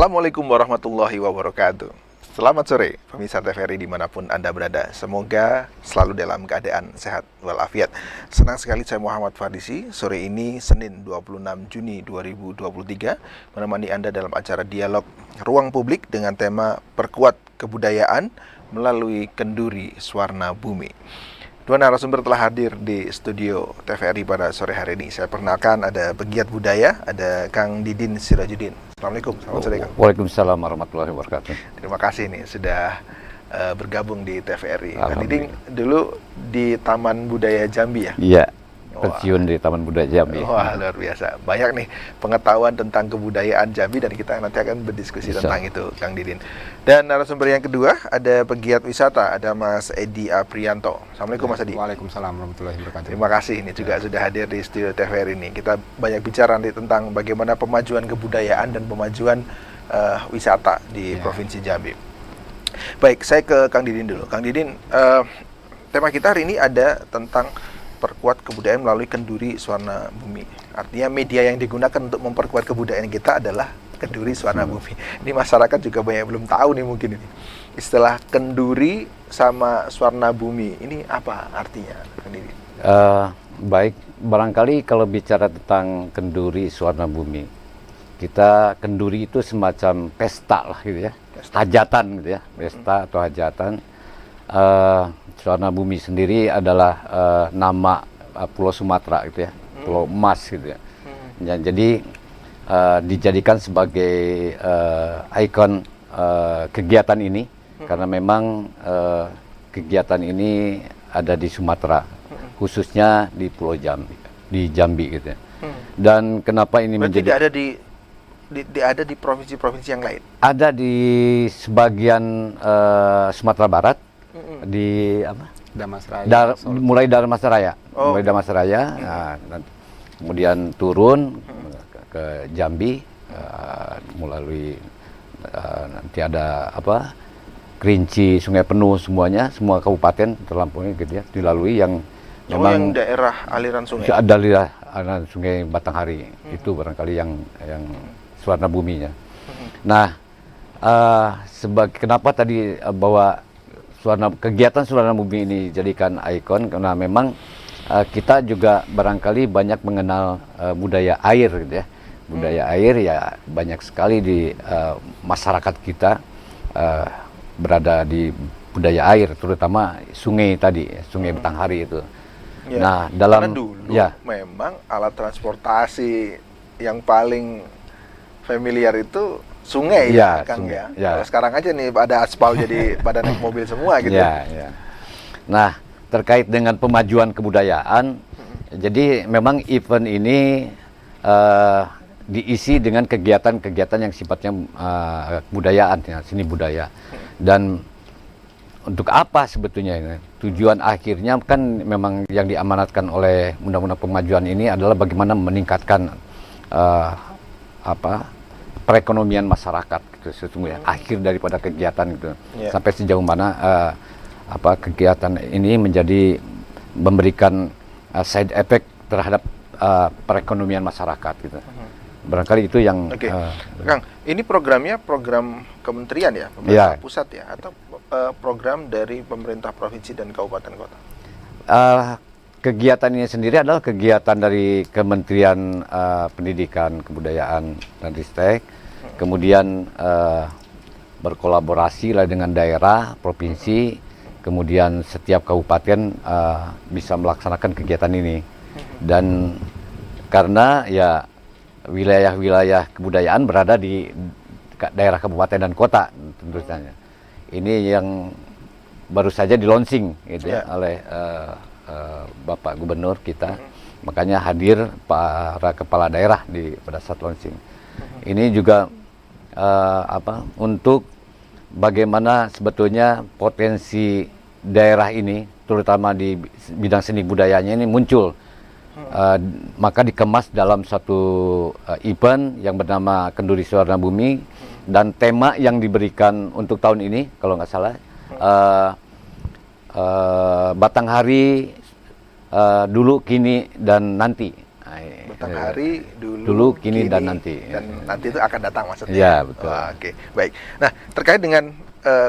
Assalamualaikum warahmatullahi wabarakatuh. Selamat sore, pemirsa TVRI dimanapun Anda berada. Semoga selalu dalam keadaan sehat walafiat. Senang sekali saya Muhammad Fardisi. Sore ini Senin 26 Juni 2023 menemani Anda dalam acara dialog Ruang Publik dengan tema Perkuat Kebudayaan melalui Kenduri Swarna Bumi. Dua narasumber telah hadir di studio TVRI pada sore hari ini. Saya perkenalkan, ada pegiat budaya, ada Kang Didin Sirajudin. Assalamualaikum, selamat sore Kang. Waalaikumsalam warahmatullahi wabarakatuh. Terima kasih nih sudah bergabung di TVRI. Kang Didin dulu di Taman Budaya Jambi ya? Iya, pensiun di Taman Budaya Jambi. Wah, luar biasa. Banyak nih pengetahuan tentang kebudayaan Jambi dan kita nanti akan berdiskusi tentang itu, Kang Didin. Dan narasumber yang kedua ada pegiat wisata, ada Mas Edi Aprianto. Assalamualaikum Mas Edi. Waalaikumsalam warahmatullahi wabarakatuh. Terima kasih ini juga sudah hadir di studio TVRI ini. Kita banyak bicara nanti tentang bagaimana pemajuan kebudayaan dan pemajuan wisata di Provinsi Jambi. Baik, saya ke Kang Didin dulu. Kang Didin, tema kita hari ini ada tentang perkuat kebudayaan melalui Kenduri Swarna Bumi. Artinya media yang digunakan untuk memperkuat kebudayaan kita adalah Kenduri Swarna Bumi. Ini masyarakat juga banyak belum tahu nih mungkin ini. Istilah Kenduri sama Swarna Bumi ini apa artinya? Baik, barangkali kalau bicara tentang Kenduri Swarna Bumi, kita Kenduri itu semacam pesta lah gitu ya, hajatan gitu ya, pesta atau hajatan. Swarna Bumi sendiri adalah nama Pulau Sumatera gitu ya, Pulau Emas gitu ya. Jadi dijadikan sebagai ikon kegiatan ini karena memang kegiatan ini ada di Sumatera, khususnya di Pulau Jambi, di Jambi gitu ya. Dan kenapa ini berarti menjadi ada di provinsi-provinsi yang lain? Ada di sebagian Sumatera Barat. Di apa? Damasraya. Mulai Damasraya, mulai Damasraya, kemudian turun ke Jambi melalui nanti ada apa? Kerinci, Sungai Penuh, semuanya, semua kabupaten terlampaui gitu ya, dilalui yang memang yang daerah aliran sungai. Ada aliran Sungai Batanghari itu barangkali yang Swarna Buminya. Nah, kenapa tadi bahwa kegiatan Swarna Bumi ini jadikan ikon karena memang kita juga barangkali banyak mengenal budaya air gitu ya. Budaya air ya banyak sekali di masyarakat kita berada di budaya air, terutama sungai tadi, Sungai Batanghari itu. Ya, nah, dalam karena dulu ya, memang alat transportasi yang paling familiar itu sungai ya, Kang sungai, ya. Ya. Kalau sekarang aja nih ada aspal jadi pada naik mobil semua gitu. Ya, ya. Nah, terkait dengan pemajuan kebudayaan, jadi memang event ini diisi dengan kegiatan-kegiatan yang sifatnya kebudayaan, ya, seni budaya. Dan untuk apa sebetulnya ini? Tujuan akhirnya kan memang yang diamanatkan oleh Undang-Undang Pemajuan ini adalah bagaimana meningkatkan perekonomian masyarakat gitu sesungguhnya, akhir daripada kegiatan gitu. Sampai sejauh mana kegiatan ini menjadi memberikan side effect terhadap perekonomian masyarakat gitu. Barangkali itu yang Kang, ini programnya program kementerian ya, pemerintah pusat ya, atau program dari pemerintah provinsi dan kabupaten kota? Kegiatan ini sendiri adalah kegiatan dari Kementerian Pendidikan, Kebudayaan, dan Ristek. Kemudian berkolaborasi lah dengan daerah, provinsi, kemudian setiap kabupaten bisa melaksanakan kegiatan ini. Dan karena ya wilayah-wilayah kebudayaan berada di daerah kabupaten dan kota tentu saja. Ini yang baru saja di launching gitu ya, oleh Bapak Gubernur kita, makanya hadir para kepala daerah pada saat launching. Ini juga untuk bagaimana sebetulnya potensi daerah ini, terutama di bidang seni budayanya ini muncul, maka dikemas dalam satu event yang bernama Kenduri Swarna Bumi, dan tema yang diberikan untuk tahun ini kalau nggak salah Batanghari dulu, kini, dan nanti. Batanghari dulu, kini, dan nanti. Dan nanti itu akan datang maksudnya. Ya, betul. Oke, baik. Nah, terkait dengan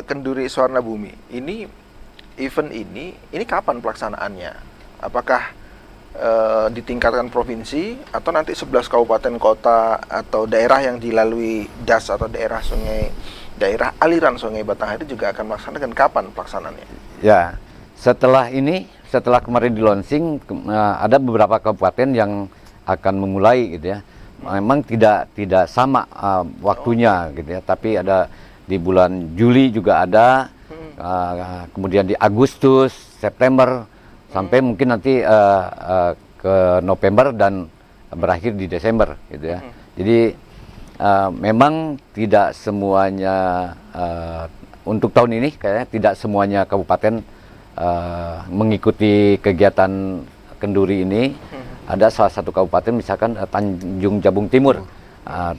Kenduri Suwarna Bumi, ini event ini kapan pelaksanaannya? Apakah ditingkatkan provinsi atau nanti 11 kabupaten kota atau daerah yang dilalui das atau daerah aliran sungai Batanghari juga akan melaksanakan, kapan pelaksanaannya? Ya, setelah kemarin di launching, ada beberapa kabupaten yang akan memulai gitu ya. Memang tidak sama waktunya gitu ya, tapi ada di bulan Juli juga ada, kemudian di Agustus, September, sampai mungkin nanti ke November dan berakhir di Desember gitu ya. Jadi memang tidak semuanya untuk tahun ini kayaknya tidak semuanya kabupaten mengikuti kegiatan kenduri ini. Ada salah satu kabupaten misalkan Tanjung Jabung Timur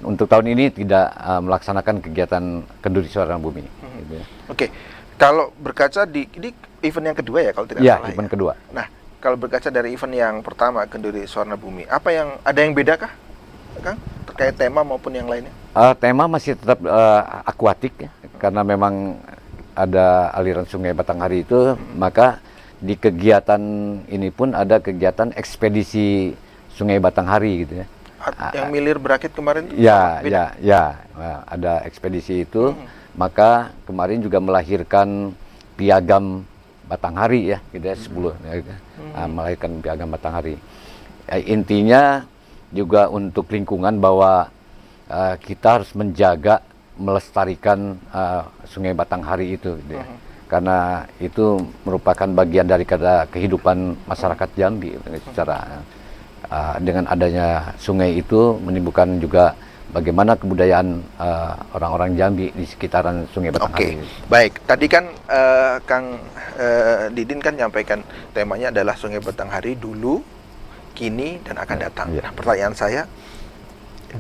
untuk tahun ini tidak melaksanakan kegiatan kenduri Suwarna Bumi. Gitu ya. Oke, kalau berkaca ini event yang kedua ya kalau tidak ya, salah. Event kedua. Nah, kalau berkaca dari event yang pertama kenduri Suwarna Bumi, ada yang beda kah, Kang? Terkait tema maupun yang lainnya? Tema masih tetap akuatik ya, karena memang ada aliran sungai Batanghari itu, maka di kegiatan ini pun ada kegiatan ekspedisi sungai Batanghari gitu ya. Yang milir berakit kemarin? Ya, ada ekspedisi itu, maka kemarin juga melahirkan piagam Batanghari ya, gitu ya, 10 melahirkan piagam Batanghari. Intinya juga untuk lingkungan bahwa kita harus menjaga, melestarikan sungai Batanghari itu gitu ya. Karena itu merupakan bagian dari kehidupan masyarakat Jambi secara dengan adanya sungai itu menimbulkan juga bagaimana kebudayaan orang-orang Jambi di sekitaran sungai Batanghari. Oke, baik. Tadi kan Kang Didin kan nyampaikan temanya adalah Sungai Batanghari dulu, kini, dan akan datang. Nah, pertanyaan saya,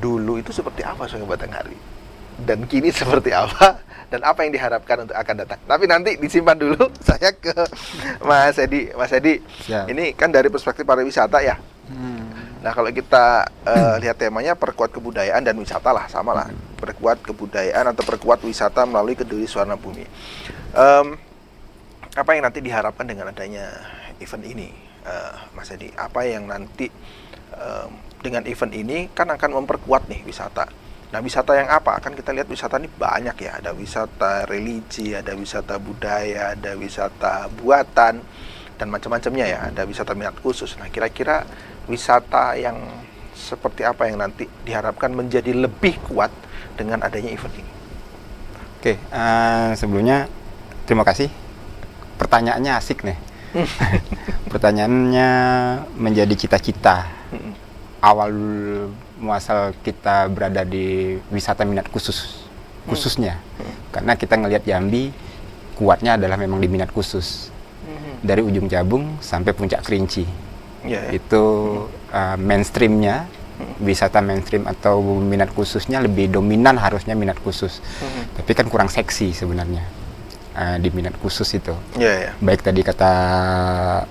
dulu itu seperti apa Sungai Batanghari? Dan kini seperti apa? Dan apa yang diharapkan untuk akan datang? Tapi nanti disimpan dulu. Saya ke Mas Edi. Mas Edi, ini kan dari perspektif pariwisata ya. Nah, kalau kita lihat temanya perkuat kebudayaan dan wisata lah, sama lah. Perkuat kebudayaan atau perkuat wisata melalui Kenduri Suwarna Bumi. Apa yang nanti diharapkan dengan adanya event ini, Mas Edi? Apa yang nanti dengan event ini kan akan memperkuat nih wisata. Nah, wisata yang apa? Kan kita lihat wisata ini banyak ya. Ada wisata religi, ada wisata budaya, ada wisata buatan, dan macam-macamnya ya. Ada wisata minat khusus. Nah, kira-kira wisata yang seperti apa yang nanti diharapkan menjadi lebih kuat dengan adanya event ini? Oke, sebelumnya terima kasih. Pertanyaannya asik nih. Pertanyaannya menjadi cita-cita. Awal muasal kita berada di wisata minat khususnya. Karena kita ngelihat Jambi kuatnya adalah memang di minat khusus. Dari ujung Jabung sampai puncak Kerinci. Itu mainstreamnya, wisata mainstream atau minat khususnya lebih dominan harusnya minat khusus. Tapi kan kurang seksi sebenarnya di minat khusus itu. Baik tadi kata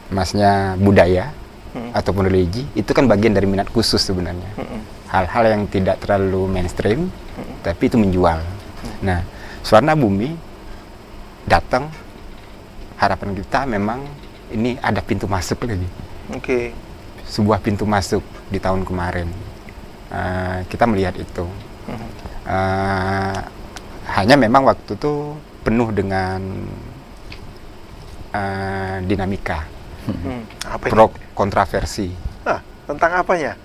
masnya budaya ataupun religi, itu kan bagian dari minat khusus sebenarnya. Hal-hal yang tidak terlalu mainstream, tapi itu menjual. Nah, Suwarna Bumi datang, harapan kita memang ini ada pintu masuk lagi. Sebuah pintu masuk di tahun kemarin. Kita melihat itu. Hanya memang waktu itu penuh dengan dinamika, pro kontroversi. Tentang apanya?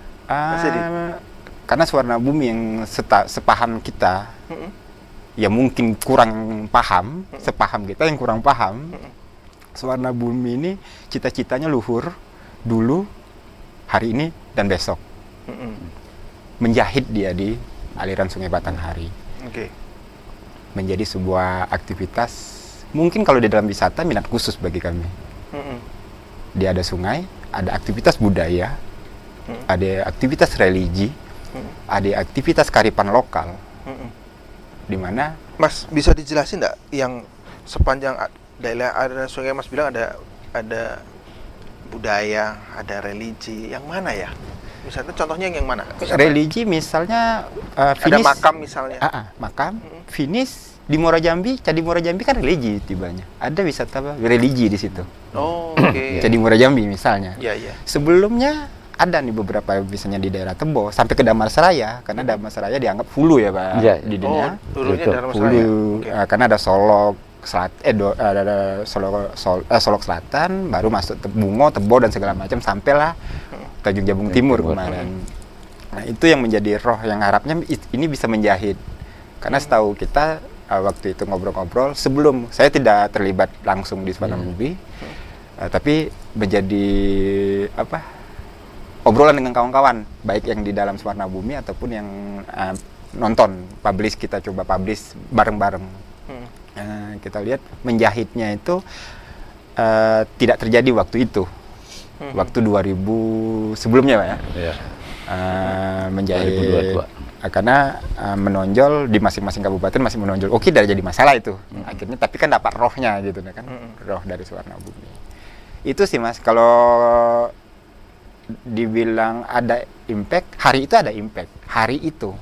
Karena Suwarna Bumi yang sepaham kita, ya mungkin kurang paham, sepaham kita yang kurang paham. Suwarna Bumi ini cita-citanya luhur, dulu, hari ini, dan besok. Menjahit dia di aliran Sungai Batanghari. Menjadi sebuah aktivitas, mungkin kalau di dalam wisata minat khusus bagi kami. Dia ada sungai, ada aktivitas budaya, ada aktivitas religi, ada aktivitas kearifan lokal. Di mana, Mas, bisa dijelasin nggak yang sepanjang daerah ada sungai, Mas bilang ada budaya, ada religi, yang mana ya? Misalnya contohnya yang mana? Misalnya, religi misalnya ada finish makam misalnya. makam finish di Muara Jambi, Candi Muara Jambi kan religi tibanya. Ada wisata religi di situ. Oh, oke. Candi Muara Jambi misalnya. Iya, iya. Sebelumnya ada nih beberapa misalnya di daerah Tebo sampai ke Damansaraya karena Damansaraya dianggap hulu ya Pak Iya. di dunia. Dulunya Betul. Dharmasraya. Hulu Oke. karena ada Solok ada Solok Selatan, baru masuk Bungo, Tebo dan segala macam sampailah Tanjung Jabung Timur kemarin. Nah, itu yang menjadi roh yang harapnya ini bisa menjahit. Karena setahu kita waktu itu ngobrol-ngobrol sebelum saya tidak terlibat langsung di Suvarnabumi, tapi menjadi obrolan dengan kawan-kawan, baik yang di dalam Suvarnabumi ataupun yang nonton, kita coba publish bareng-bareng. Kita lihat menjahitnya itu tidak terjadi waktu itu. Waktu 2000 sebelumnya Pak ya. Iya. Menjahit 2022. karena menonjol di masing-masing kabupaten masih menonjol. Oke, tidak jadi masalah itu. Akhirnya tapi kan dapat rohnya gitu kan. Roh dari Suvarnabumi. Itu sih Mas, kalau dibilang ada impact, hari itu ada impact, hari itu.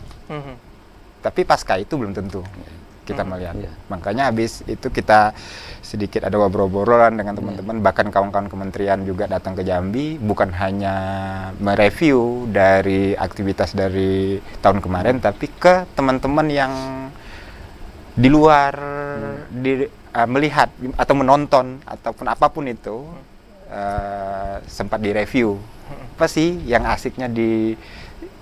Tapi pasca itu belum tentu kita melihat. Iya. Makanya habis itu kita sedikit ada ngobrol-ngobrolan dengan teman-teman, bahkan kawan-kawan kementerian juga datang ke Jambi, bukan hanya mereview dari aktivitas dari tahun kemarin, tapi ke teman-teman yang di luar melihat atau menonton ataupun apapun itu sempat direview. Apa sih yang asiknya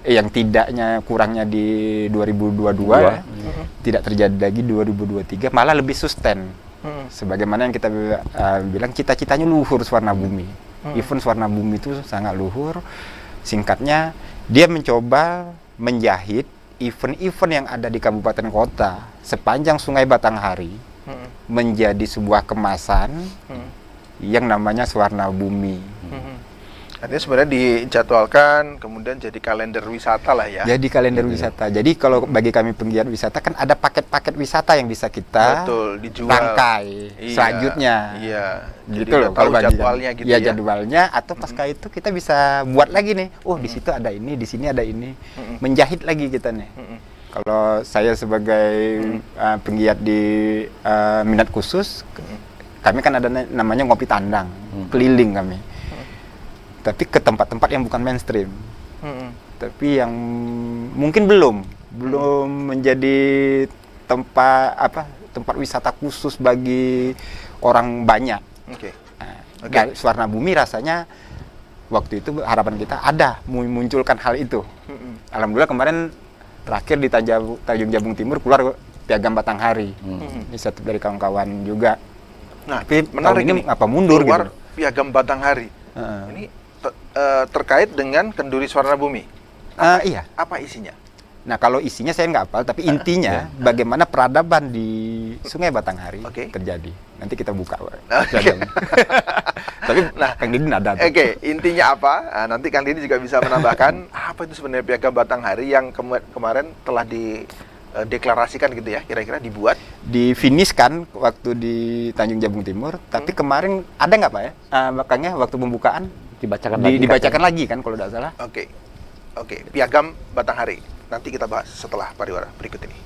yang tidaknya kurangnya di 2022 ya, tidak terjadi lagi 2023, malah lebih sustain. Sebagaimana yang kita bilang cita-citanya luhur Suvarnabumi. Event Suvarnabumi itu sangat luhur. Singkatnya, dia mencoba menjahit event-event yang ada di kabupaten kota sepanjang Sungai Batanghari menjadi sebuah kemasan yang namanya Suvarnabumi. Artinya sebenarnya dijadwalkan, kemudian jadi kalender wisata lah ya. Jadi kalender wisata. Jadi kalau bagi kami penggiat wisata kan ada paket-paket wisata yang bisa kita dijual. rangkai selanjutnya. Iya. Gitu loh. Kalau bagi jadwalnya kami. gitu Ya ya. jadwalnya atau pasca itu kita bisa buat lagi nih. Oh, di situ ada ini, di sini ada ini. Menjahit lagi kita nih. Kalau saya sebagai penggiat di minat khusus, kami kan ada namanya ngopi tandang, keliling kami. Tapi ke tempat-tempat yang bukan mainstream, tapi yang mungkin belum menjadi tempat wisata khusus bagi orang banyak. Dari Suvarnabumi rasanya waktu itu harapan kita ada memunculkan hal itu. Alhamdulillah kemarin terakhir di Tanjung Jabung Timur keluar Piagam Batanghari, ini satu dari kawan-kawan juga. Nah, tapi menarik tahun ini apa mundur keluar gitu. Piagam Batanghari. Ini terkait dengan kenduri Suvarnabumi. Iya. Apa isinya? Nah, kalau isinya saya nggak hafal, tapi intinya bagaimana peradaban di Sungai Batanghari terjadi. Nanti kita buka. Tapi Kang Didin ada. Intinya apa? Nanti Kang Didin juga bisa menambahkan apa itu sebenarnya Piagam Batanghari yang kemarin telah dideklarasikan gitu ya, kira-kira dibuat. Di finish kan waktu di Tanjung Jabung Timur, tapi kemarin ada nggak Pak ya? Makanya waktu pembukaan dibacakan lagi kan kalau tidak salah. Oke, Piagam Batanghari. Nanti kita bahas setelah pariwara berikut ini.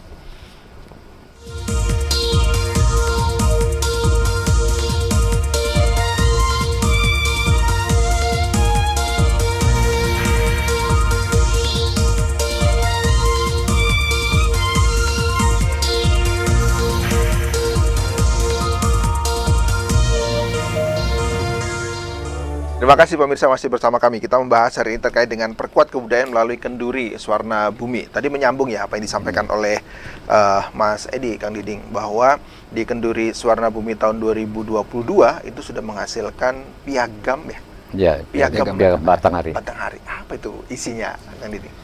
Terima kasih pemirsa masih bersama kami. Kita membahas hari ini terkait dengan perkuat kebudayaan melalui kenduri Suvarnabumi. Tadi menyambung ya apa yang disampaikan oleh Mas Edi, Kang Diding, bahwa di kenduri Suvarnabumi tahun 2022 itu sudah menghasilkan piagam ya. Ya, piagam Batanghari. Batanghari. Apa itu isinya, Kang Diding?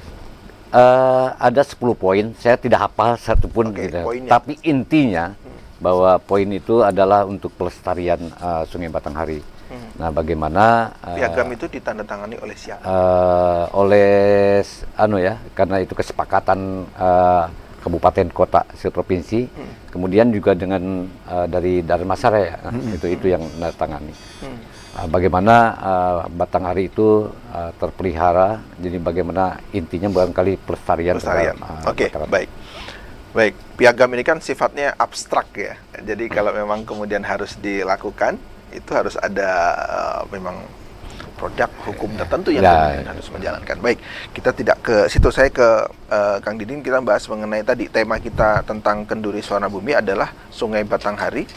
Ada 10 poin. Saya tidak hafal satupun gitu. Tapi intinya bahwa poin itu adalah untuk pelestarian Sungai Batanghari. Nah, bagaimana piagam itu ditandatangani oleh siapa? Oleh karena itu kesepakatan kabupaten kota seprovinsi, kemudian juga dengan dari Dharmasraya itu yang menandatangani. bagaimana Batanghari itu terpelihara. Jadi bagaimana intinya barangkali pelestarian. Oke, baik. Baik, piagam ini kan sifatnya abstrak ya. Jadi kalau memang kemudian harus dilakukan, itu harus ada memang produk hukum tertentu yang kemudian harus menjalankan. Baik, kita tidak ke situ. Saya ke Kang Didin, kita bahas mengenai tadi tema kita tentang Kenduri Suwarna Bumi adalah Sungai Batanghari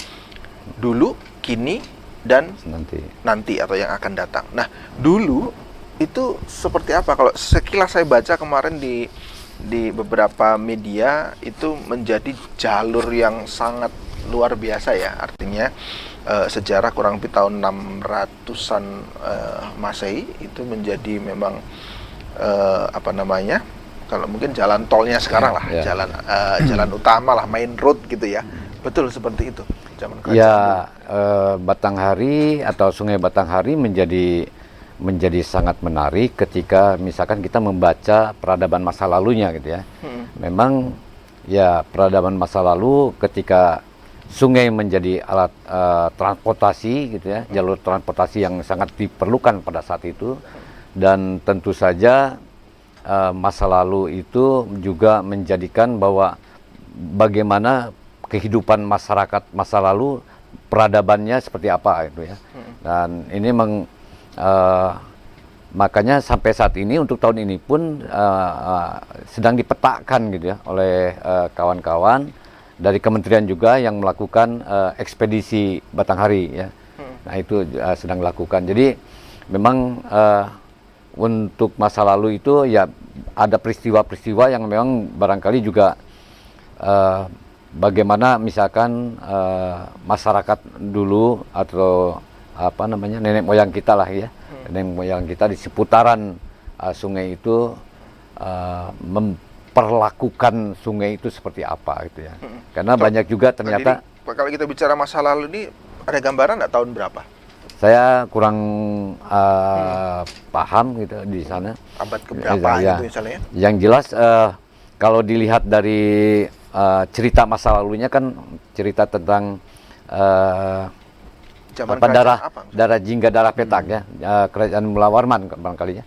dulu, kini, dan nanti atau yang akan datang. Nah, dulu itu seperti apa? Kalau sekilas saya baca kemarin di beberapa media itu menjadi jalur yang sangat luar biasa ya. Artinya sejarah kurang lebih tahun 600-an Masehi itu menjadi memang apa namanya? Kalau mungkin jalan tolnya sekarang lah, jalan utama lah, main road gitu ya. Betul seperti itu. Zaman Batanghari atau Sungai Batanghari menjadi sangat menarik ketika misalkan kita membaca peradaban masa lalunya gitu ya. Memang ya peradaban masa lalu ketika sungai menjadi alat transportasi gitu ya, jalur transportasi yang sangat diperlukan pada saat itu, dan tentu saja masa lalu itu juga menjadikan bahwa bagaimana kehidupan masyarakat masa lalu, peradabannya seperti apa itu ya. Dan ini makanya sampai saat ini untuk tahun ini pun sedang dipetakan gitu ya oleh kawan-kawan dari kementerian juga yang melakukan ekspedisi Batanghari ya. Nah itu sedang dilakukan. Jadi memang untuk masa lalu itu ya ada peristiwa-peristiwa yang memang barangkali juga bagaimana misalkan masyarakat dulu atau apa namanya nenek moyang kita lah ya, nenek moyang kita di seputaran sungai itu memperlakukan sungai itu seperti apa gitu ya. Karena banyak juga ternyata. Kalau kita bicara masa lalu ini ada gambaran nggak tahun berapa? Saya kurang paham gitu di sana. Abad keberapa gitu misalnya? Yang jelas kalau dilihat dari cerita masa lalunya kan cerita tentang darah jingga darah petak ya, kerajaan Mula Warman barangkali ya.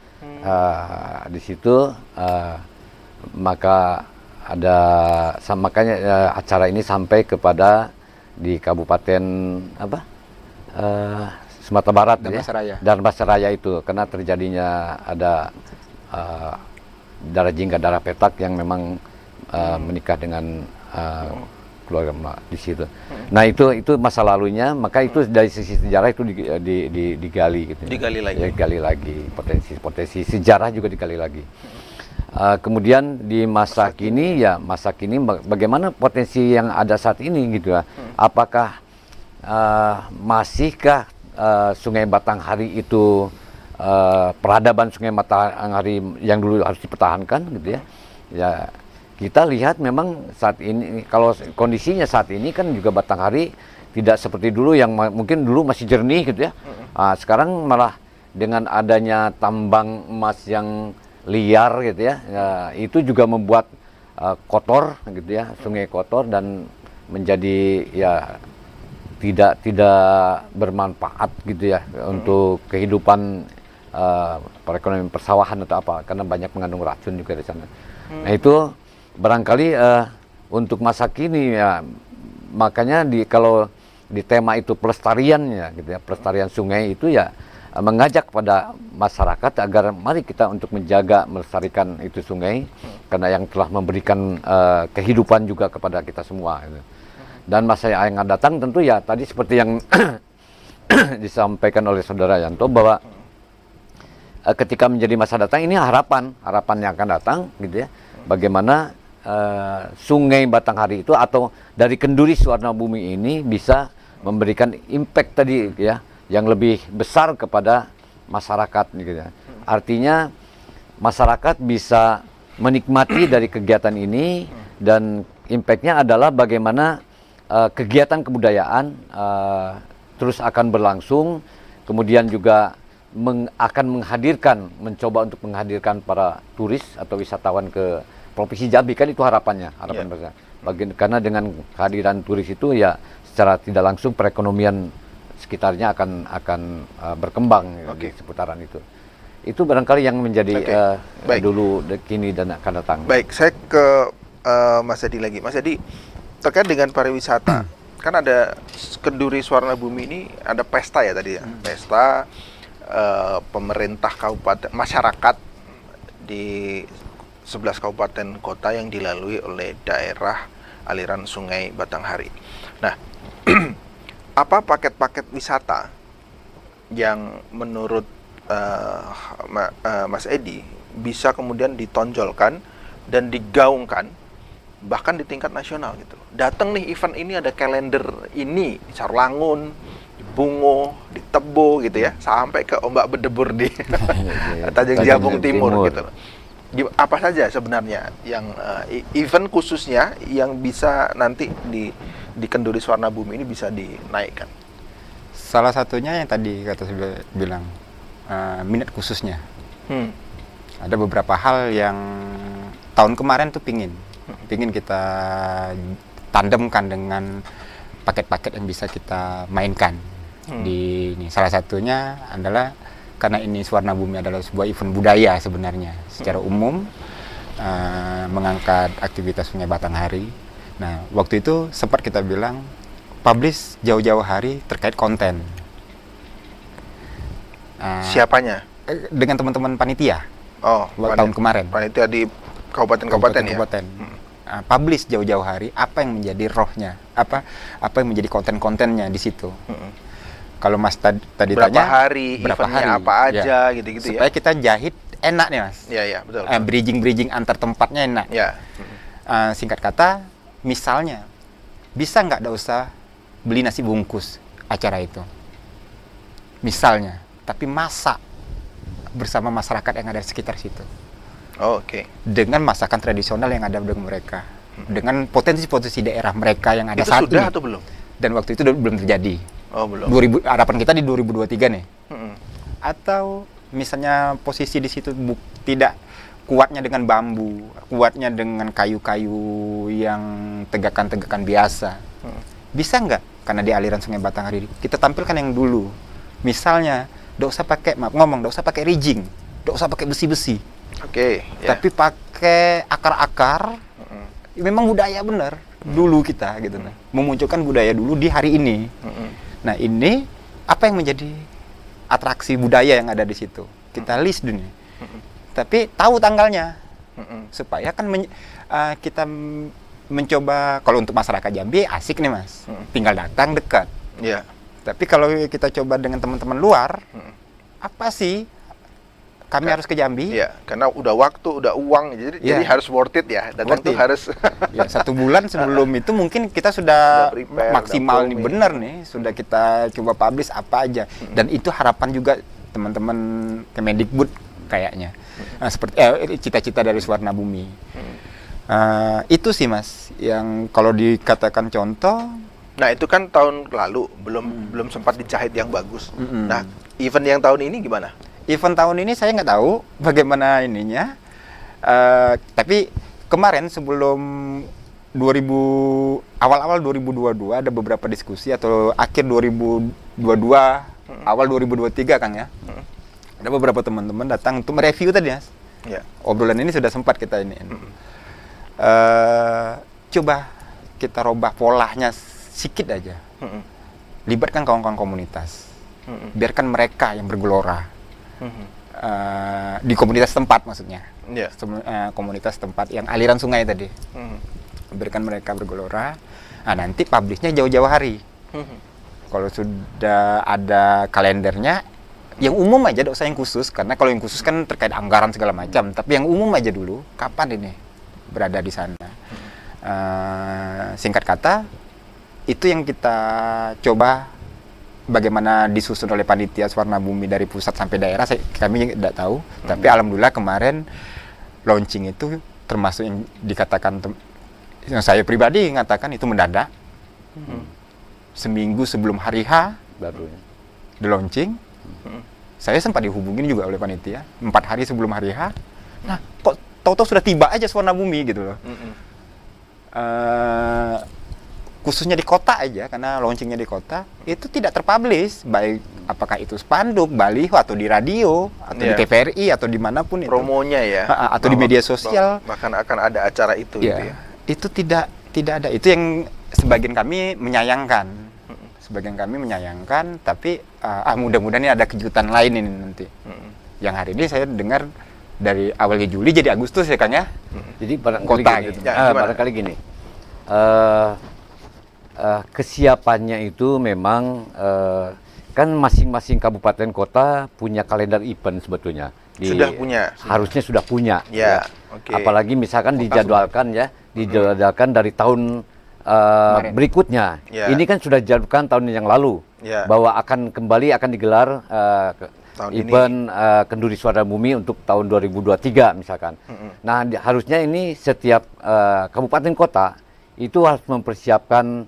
Di situ makanya acara ini sampai kepada di Kabupaten Sumatera Barat Dharmasraya itu, karena terjadinya ada darah jingga darah petak yang memang menikah dengan keluarga di situ. Nah itu masa lalunya, maka itu dari sisi sejarah itu digali gitu. Digali lagi potensi sejarah juga digali lagi. Kemudian di masa kini bagaimana potensi yang ada saat ini gitu ya. Apakah masihkah Sungai Batanghari itu peradaban Sungai Batanghari yang dulu harus dipertahankan gitu ya. Ya kita lihat memang saat ini, kalau kondisinya saat ini kan juga Batanghari tidak seperti dulu yang mungkin dulu masih jernih gitu ya. Sekarang malah dengan adanya tambang emas yang liar gitu ya, itu juga membuat kotor gitu ya, sungai kotor dan menjadi ya tidak bermanfaat gitu ya untuk kehidupan perekonomian persawahan atau apa, karena banyak mengandung racun juga di sana. Nah itu barangkali untuk masa kini ya, makanya kalau di tema itu pelestariannya gitu ya, pelestarian sungai itu ya mengajak pada masyarakat agar mari kita untuk menjaga melestarikan itu sungai, karena yang telah memberikan kehidupan juga kepada kita semua gitu. Dan masa yang akan datang tentu ya tadi seperti yang disampaikan oleh Saudara Yanto bahwa ketika menjadi masa datang ini harapan yang akan datang gitu ya, bagaimana Sungai Batanghari itu atau dari Kenduri Suwarna Bumi ini bisa memberikan impact tadi ya yang lebih besar kepada masyarakat gitu ya. Artinya masyarakat bisa menikmati dari kegiatan ini, dan impactnya adalah bagaimana kegiatan kebudayaan terus akan berlangsung, kemudian juga akan mencoba untuk menghadirkan para turis atau wisatawan ke Provinsi Jambi, kan itu harapan besar. Karena dengan kehadiran turis itu ya secara tidak langsung perekonomian sekitarnya akan berkembang di seputaran itu. Itu barangkali yang menjadi dulu, kini dan akan datang. Baik, saya ke Mas Edi lagi. Mas Edi, terkait dengan pariwisata, kan ada Kenduri Suwarna Bumi ini ada pesta ya tadi ya, pesta pemerintah kabupaten, masyarakat di 11 kabupaten kota yang dilalui oleh daerah aliran Sungai Batanghari. Nah, apa paket-paket wisata yang menurut Mas Edi bisa kemudian ditonjolkan dan digaungkan bahkan di tingkat nasional gitu. Datang nih event ini, ada kalender ini di Sarolangun, di Bungo, di Tebo gitu ya, sampai ke Ombak Bedebur di Tanjung Jabung Timur gitu loh. Apa saja sebenarnya yang event khususnya yang bisa nanti di Kenduri Suwarna Bumi ini bisa dinaikkan? Salah satunya yang tadi kata saya bilang, minat khususnya. Ada beberapa hal yang tahun kemarin tuh pingin kita tandemkan dengan paket-paket yang bisa kita mainkan di ini. Salah satunya adalah karena ini Suwarna Bumi adalah sebuah event budaya sebenarnya secara umum, mengangkat aktivitas Sungai Batanghari. Nah, waktu itu sempat kita bilang publish jauh-jauh hari terkait konten. Siapanya? Dengan teman-teman panitia. Oh, tahun kemarin. Panitia di kabupaten-kabupaten ya. Publish jauh-jauh hari apa yang menjadi rohnya, apa yang menjadi konten-kontennya di situ. Kalau Mas tadi berapa tanya hari, berapa eventnya hari, apa aja gitu-gitu ya. Supaya kita jahit enak nih Mas. Iya, betul. Bridging antar tempatnya enak. Ya. Singkat kata, misalnya bisa nggak usah beli nasi bungkus acara itu. Misalnya, tapi masak bersama masyarakat yang ada di sekitar situ. Oh, oke. Dengan masakan tradisional yang ada dengan mereka. Dengan potensi-potensi daerah mereka yang ada itu saat sudah ini. Atau belum? Dan waktu itu belum terjadi. Oh, belum. Harapan kita di 2023 nih. Atau misalnya posisi di situ tidak kuatnya dengan bambu, kuatnya dengan kayu-kayu yang tegakan-tegakan biasa. Bisa nggak? Karena di aliran Sungai Batanghari kita tampilkan yang dulu. Misalnya, nggak usah pakai pakai rijing, nggak usah pakai besi-besi. Oke. Tapi pakai akar-akar. Memang budaya benar dulu kita gitu. Memunculkan budaya dulu di hari ini. Nah, ini apa yang menjadi atraksi budaya yang ada di situ? Kita list dulu. Tapi tahu tanggalnya. Supaya kan kita mencoba, kalau untuk masyarakat Jambi asik nih Mas. Tinggal datang dekat. Iya. Tapi kalau kita coba dengan teman-teman luar, apa sih kami harus ke Jambi? Iya, karena udah waktu, udah uang, jadi harus worth it ya. Datang tuh harus. Ya, 1 bulan sebelum itu mungkin kita sudah prepare, maksimal nih, bener nih, sudah kita coba publish apa aja. Dan itu harapan juga teman-teman Kemendikbud kayaknya. Nah, seperti cita-cita dari Suwarna Bumi. Itu sih Mas, yang kalau dikatakan contoh. Nah, itu kan tahun lalu belum sempat dijahit yang bagus. Nah, event yang tahun ini gimana? Event tahun ini saya nggak tahu bagaimana ininya. Tapi kemarin sebelum awal-awal 2022 ada beberapa diskusi, atau akhir 2022 awal 2023 Kang ya. Ada beberapa teman-teman datang untuk mereview tadi Mas. Ya. Obrolan ini sudah sempat kita ini. Coba kita robah polanya sedikit aja. Libatkan kawan-kawan komunitas. Biarkan mereka yang bergelora. Di komunitas tempat maksudnya. Komunitas tempat yang aliran sungai tadi. Biarkan mereka bergelora. Nah, nanti publishnya jauh-jauh hari. Kalau sudah ada kalendernya, yang umum aja, tidak usah yang khusus, karena kalau yang khusus kan terkait anggaran segala macam. Tapi yang umum aja dulu, kapan ini berada di sana. Singkat kata, itu yang kita coba. Bagaimana disusun oleh panitia Suwarna Bumi dari pusat sampai daerah, kami tidak tahu. Tapi alhamdulillah kemarin launching itu termasuk yang dikatakan, yang saya pribadi mengatakan itu mendadak. Seminggu sebelum hari H baru di launching. Saya sempat dihubungin juga oleh panitia 4 hari sebelum hari H. Nah, kok tahu-tahu sudah tiba aja Suwarna Bumi gitu loh. khususnya di kota aja, karena launchingnya di kota itu tidak terpublish, baik apakah itu spanduk, baliho, atau di radio, atau di Iya. TVRI, atau dimanapun itu. Promonya ya. Atau di media sosial. Bahkan akan ada acara itu gitu ya. Itu tidak ada. Itu yang sebagian kami menyayangkan. Sebagian kami menyayangkan, tapi mudah-mudahan ini ada kejutan lain ini nanti. Yang hari ini saya dengar dari awalnya Juli jadi Agustus ya Kang ya. Jadi barangkali Kota gini, gitu. Ya, gimana? barangkali gini. Kesiapannya itu memang kan masing-masing kabupaten kota punya kalender event sebetulnya. Sudah punya. Harusnya sudah punya. Ya, oke. Apalagi misalkan dijadwalkan ya, dijadwalkan dari tahun berikutnya. Ya. Ini kan sudah dijadwalkan tahun yang lalu Ya. bahwa akan kembali akan digelar Tahun event Kenduri Suara Bumi untuk tahun 2023 misalkan. Nah, harusnya ini setiap kabupaten kota itu harus mempersiapkan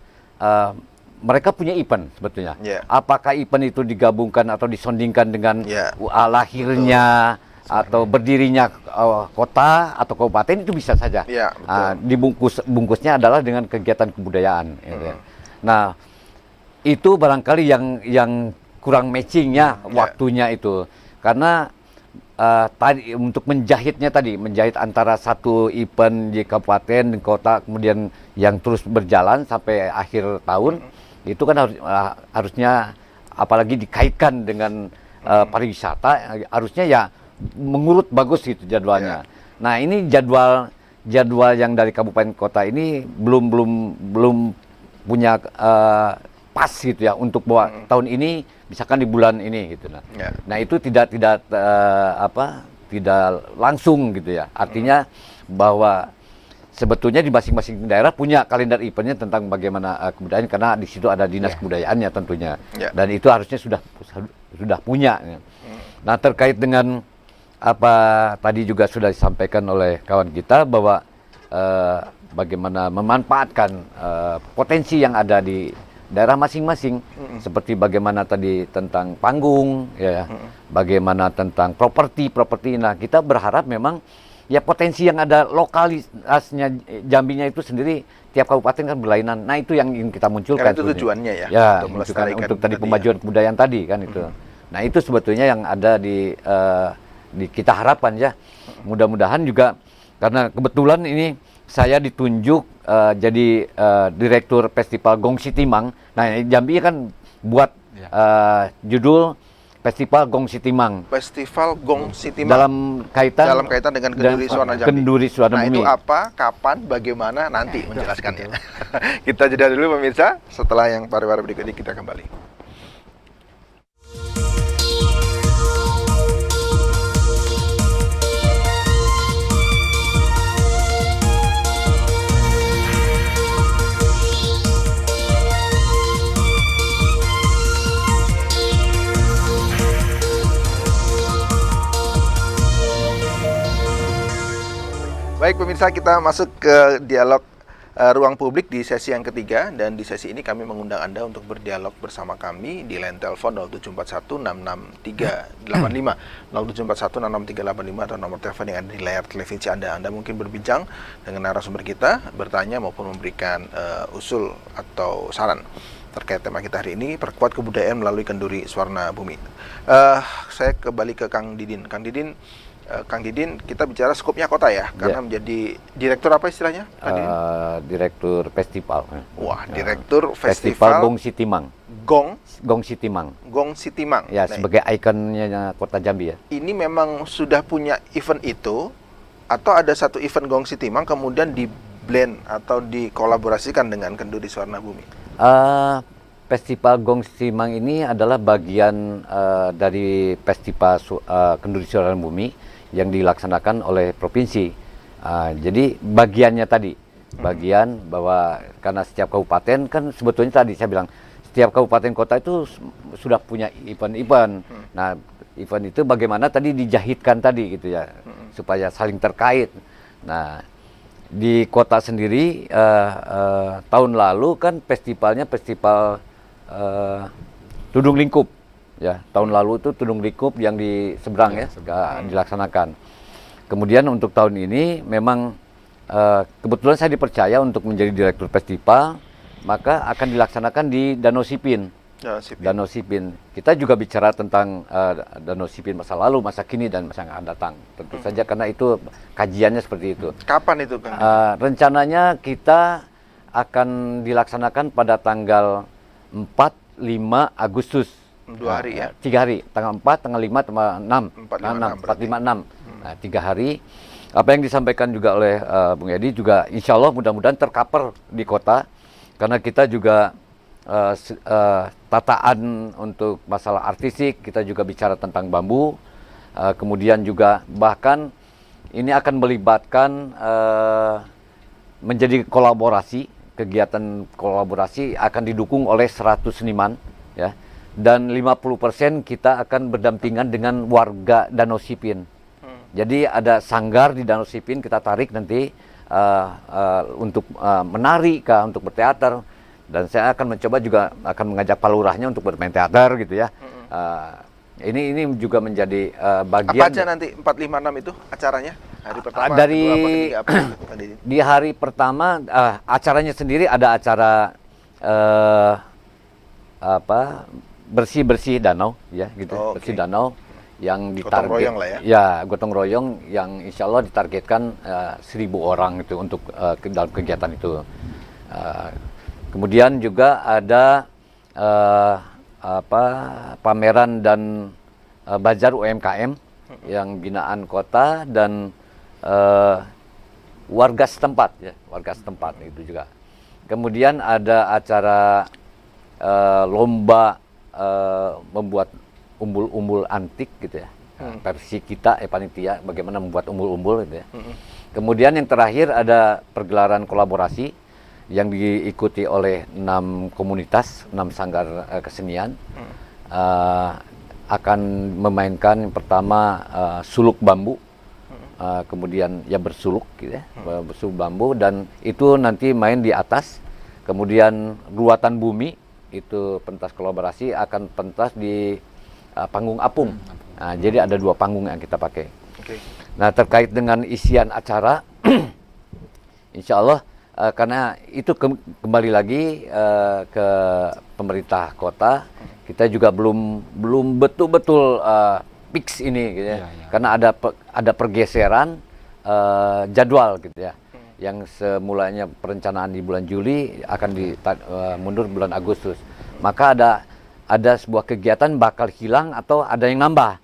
mereka punya event sebetulnya. Yeah. Apakah event itu digabungkan atau disondingkan dengan Yeah. lahirnya atau berdirinya kota atau kabupaten itu bisa saja. Yeah, betul. Bungkusnya adalah dengan kegiatan kebudayaan. Gitu ya. Nah, itu barangkali yang kurang matchingnya waktunya itu, karena tadi untuk menjahit antara satu event di kabupaten, di kota, kemudian yang terus berjalan sampai akhir tahun, itu kan harusnya apalagi dikaitkan dengan pariwisata, harusnya ya mengurut bagus gitu jadwalnya. Nah, ini jadwal yang dari kabupaten kota ini belum punya pas gitu ya untuk bahwa tahun ini misalkan di bulan ini gitu. Nah itu tidak langsung gitu ya. Artinya bahwa sebetulnya di masing-masing daerah punya kalender eventnya tentang bagaimana kebudayaan, karena di situ ada dinas kebudayaannya tentunya. Dan itu harusnya sudah punya. Nah, terkait dengan apa tadi juga sudah disampaikan oleh kawan kita bahwa bagaimana memanfaatkan potensi yang ada di daerah masing-masing, seperti bagaimana tadi tentang panggung, ya, bagaimana tentang properti. Nah, kita berharap memang ya potensi yang ada lokalitasnya Jambinya itu sendiri, tiap kabupaten kan berlainan. Nah, itu yang ingin kita munculkan. Karena itu tujuannya ya, Ya, untuk untuk tadi pemajuan kebudayaan tadi kan itu. Nah, itu sebetulnya yang ada di kita harapkan ya. Mudah-mudahan juga, karena kebetulan ini saya ditunjuk jadi direktur Festival Gongsi Timang. Nah, Jambi kan buat judul Festival Gongsi Timang. Festival Gongsi Timang. Dalam kaitan dengan Kenduri Suara Jambi. Kenduri Suara Nah, Bumi. itu apa, kapan, bagaimana, nanti menjelaskannya. Kita jeda dulu pemirsa, setelah yang pariwara berikut ini kita kembali. Baik pemirsa, kita masuk ke dialog ruang publik di sesi yang ketiga, dan di sesi ini kami mengundang Anda untuk berdialog bersama kami di line telepon 0741 66385 0741 66385 atau nomor telepon yang ada di layar televisi Anda. Anda mungkin berbincang dengan narasumber kita, bertanya maupun memberikan usul atau saran terkait tema kita hari ini, perkuat kebudayaan melalui Kenduri Suara Bumi. Saya kembali ke Kang Didin. Kang Didin, kita bicara skopnya kota ya, karena menjadi direktur apa istilahnya? Direktur festival. Wah, direktur Festival Gongsi Timang. Gongsi Timang. Gongsi Timang. Ya, sebagai ikonnya kota Jambi ya. Ini memang sudah punya event itu, atau ada satu event Gongsi Timang kemudian di blend atau dikolaborasikan dengan Kenduri Suara Bumi? Festival Gongsi Timang ini adalah bagian dari Festival Kenduri Suara Bumi yang dilaksanakan oleh provinsi. Jadi bagiannya tadi, bagian bahwa karena setiap kabupaten kan sebetulnya tadi saya bilang setiap kabupaten kota itu sudah punya event-event. Nah, event itu bagaimana tadi dijahitkan tadi gitu ya, supaya saling terkait. Nah, di kota sendiri tahun lalu kan festivalnya festival Tudung Lingkup. Ya, tahun lalu itu Tudung Lingkup yang di seberang ya, dilaksanakan. Kemudian untuk tahun ini memang kebetulan saya dipercaya untuk menjadi direktur festival, maka akan dilaksanakan di Danau Sipin. Ya, sip. Danau Sipin. Kita juga bicara tentang Danau Sipin masa lalu, masa kini, dan masa yang akan datang. Tentu saja karena itu kajiannya seperti itu. Kapan itu, Kang? Rencananya kita akan dilaksanakan pada tanggal 4-5 Agustus. 2 hari ya? 3 hari. Tanggal 4, tanggal 5, tanggal 6. 4, 5, 6. Nah, 3 hari. Apa yang disampaikan juga oleh Bung Edi juga insya Allah mudah-mudahan tercover di kota. Karena kita juga tataan untuk masalah artistik, kita juga bicara tentang bambu, kemudian juga bahkan ini akan melibatkan menjadi kolaborasi, kegiatan kolaborasi akan didukung oleh 100 seniman, ya, dan 50% kita akan berdampingan dengan warga Danau Sipin. Jadi ada sanggar di Danau Sipin kita tarik nanti untuk menari kah, untuk berteater. Dan saya akan mencoba juga akan mengajak Pak Lurahnya untuk bermain teater gitu ya. Ini juga menjadi bagian. Apa aja nanti 4, 5, 6 itu acaranya? Hari pertama, dari kedua, ketiga, apa tadi? Di hari pertama acaranya sendiri ada acara bersih-bersih danau ya gitu. Oh, bersih okay. danau yang Gotong ditarget royong lah ya? Ya, gotong royong yang insya Allah ditargetkan 1.000 orang itu untuk dalam kegiatan itu. Kemudian juga ada pameran dan bazar UMKM yang binaan kota dan warga setempat ya, warga setempat itu juga. Kemudian ada acara lomba membuat umbul-umbul antik gitu ya. Versi kita panitia bagaimana membuat umbul-umbul gitu ya. Kemudian yang terakhir ada pergelaran kolaborasi yang diikuti oleh 6 komunitas, 6 sanggar kesenian. Akan memainkan yang pertama suluk bambu, kemudian ya bersuluk gitu ya, bersuluk bambu, dan itu nanti main di atas. Kemudian ruatan bumi itu pentas kolaborasi akan pentas di panggung apung. Nah, jadi ada 2 panggung yang kita pakai. Okay. Nah, terkait dengan isian acara, insya Allah karena itu kembali lagi ke pemerintah kota, kita juga belum betul-betul fix ini gitu ya. Karena ada pergeseran jadwal gitu ya. Yang semulanya perencanaan di bulan Juli akan mundur bulan Agustus. Maka ada sebuah kegiatan bakal hilang atau ada yang nambah.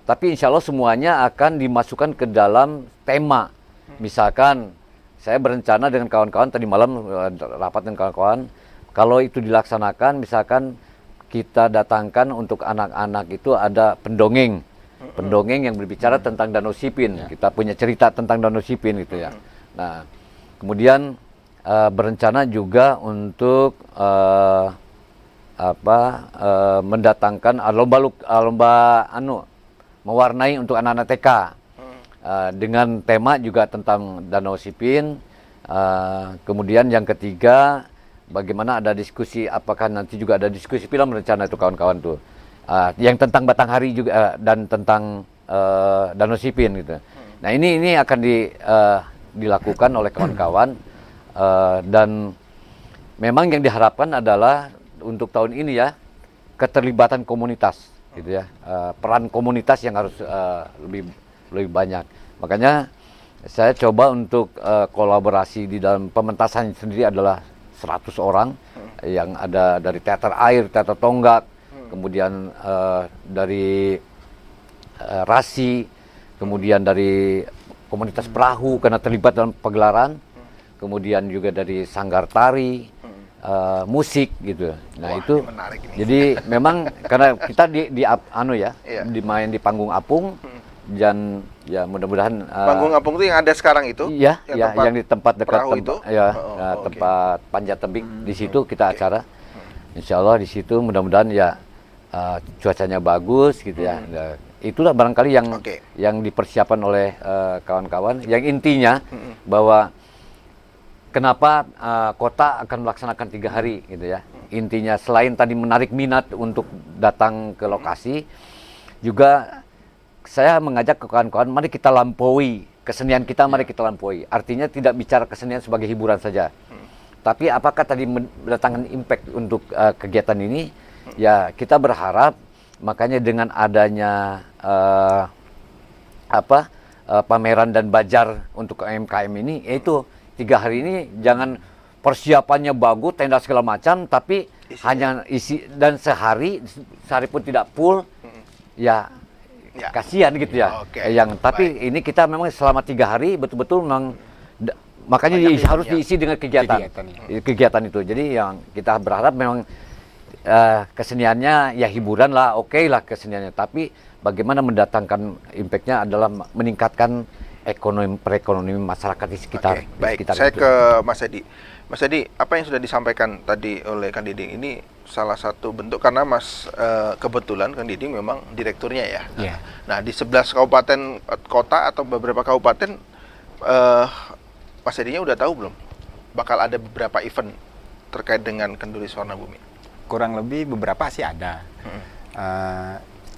Tapi insya Allah semuanya akan dimasukkan ke dalam tema. Misalkan saya berencana dengan kawan-kawan tadi malam rapat dengan kawan-kawan, kalau itu dilaksanakan, misalkan kita datangkan untuk anak-anak itu ada pendongeng yang berbicara tentang Danau Sipin. Kita punya cerita tentang Danau Sipin gitu ya. Nah, kemudian berencana juga untuk mendatangkan lomba mewarnai untuk anak-anak TK. Dengan tema juga tentang Danau Sipin. Kemudian yang ketiga, bagaimana ada diskusi, apakah nanti juga ada diskusi film rencana itu kawan-kawan tuh. Yang tentang Batanghari juga dan tentang Danau Sipin gitu. Nah, ini akan dilakukan oleh kawan-kawan dan memang yang diharapkan adalah untuk tahun ini ya keterlibatan komunitas gitu ya. Peran komunitas yang harus lebih banyak. Makanya saya coba untuk kolaborasi di dalam pementasan sendiri adalah 100 orang yang ada dari teater air, teater tonggak, kemudian dari rasi, kemudian dari komunitas perahu karena terlibat dalam pagelaran, kemudian juga dari sanggar tari, musik gitu. Nah, wah, itu menarik ini. jadi memang karena kita dimain di panggung apung. Dan ya mudah-mudahan panggung apung itu yang ada sekarang itu? Iya, yang di tempat dekat itu? tempat Panjat Tebing, di situ kita acara. Insya Allah di situ mudah-mudahan ya cuacanya bagus gitu ya. Nah, itulah barangkali yang dipersiapkan oleh kawan-kawan. Yang intinya bahwa kenapa kota akan melaksanakan 3 hari gitu ya. Intinya selain tadi menarik minat untuk datang ke lokasi, juga saya mengajak ke kawan-kawan, mari kita lampaui kesenian kita, mari kita lampaui. Artinya tidak bicara kesenian sebagai hiburan saja. Tapi apakah tadi mendatangkan impact untuk kegiatan ini? Ya kita berharap, makanya dengan adanya pameran dan bazar untuk UMKM ini, yaitu 3 hari ini jangan persiapannya bagus, tenda segala macam, tapi hanya isi dan sehari pun tidak full, ya kasihan gitu ya. Tapi ini kita memang selama 3 hari betul-betul memang makanya harus diisi dengan kegiatan itu. Jadi yang kita berharap memang keseniannya ya hiburan lah, oke lah keseniannya, tapi bagaimana mendatangkan impactnya adalah meningkatkan perekonomian masyarakat di sekitar. Baik, saya ke Mas Edi. Mas Edi, apa yang sudah disampaikan tadi oleh Kang Diding ini salah satu bentuk, karena Mas kebetulan Kang Diding memang direkturnya ya. Nah, di 11 kabupaten kota atau beberapa kabupaten, Mas Edinya udah tahu belum bakal ada beberapa event terkait dengan Kenduri Swarnabumi? Kurang lebih beberapa sih ada.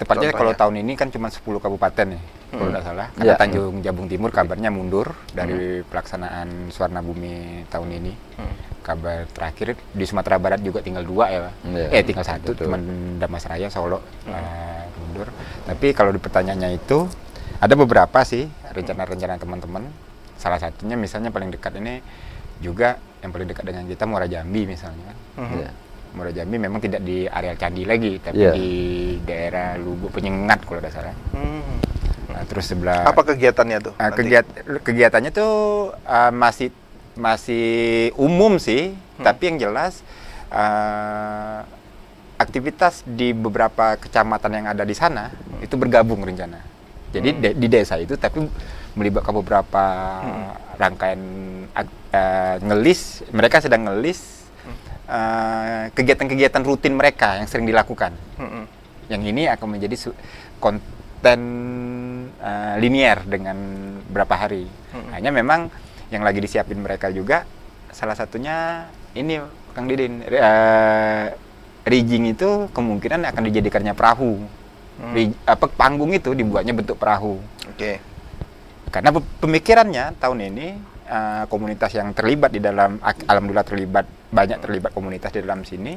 Tepatnya kalau tahun ini kan cuma 10 kabupaten nih, kalau tidak salah. Karena Tanjung Jabung Timur kabarnya mundur dari pelaksanaan Swarnabumi tahun ini. Kabar terakhir di Sumatera Barat juga tinggal 2 ya, tinggal 1, cuma Damasraya, Solo mundur. Tapi kalau di pertanyaannya itu ada beberapa sih rencana-rencana teman-teman. Salah satunya misalnya paling dekat ini juga yang paling dekat dengan kita, Muara Jambi misalnya kan. Muara Jambi memang tidak di area candi lagi, tapi di daerah Lubuk Penyengat kalau tidak salah. Nah, terus sebelah apa kegiatannya tuh? Kegiatannya tuh masih umum sih, tapi yang jelas aktivitas di beberapa kecamatan yang ada di sana itu bergabung rencana. Jadi di desa itu tapi melibatkan beberapa rangkaian ngelis, mereka sedang ngelis kegiatan-kegiatan rutin mereka yang sering dilakukan. Yang ini akan menjadi konten linier dengan berapa hari. Hanya memang yang lagi disiapin mereka juga, salah satunya ini Kang Didin, rigging itu kemungkinan akan dijadikannya perahu. Panggung itu dibuatnya bentuk perahu. Karena pemikirannya tahun ini komunitas yang terlibat di dalam, alhamdulillah banyak terlibat komunitas di dalam sini.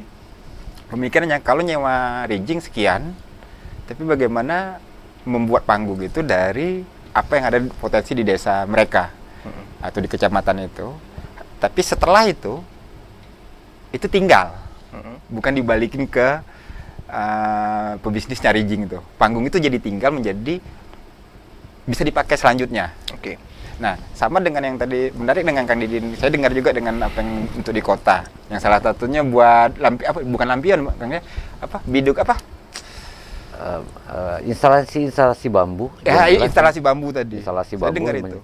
Pemikirannya kalau nyewa rigging sekian, tapi bagaimana membuat panggung itu dari apa yang ada potensi di desa mereka atau di kecamatan itu. Tapi setelah itu tinggal, bukan dibalikin ke pebisnisnya rigging itu. Panggung itu jadi tinggal, menjadi bisa dipakai selanjutnya. Nah, sama dengan yang tadi, menarik dengan Kang Didin, saya dengar juga dengan apa yang untuk di kota. Yang salah satunya buat bukan lampion, Kang ya, biduk instalasi bambu. Instalasi bambu tadi. Instalasi saya bambu. dengar itu.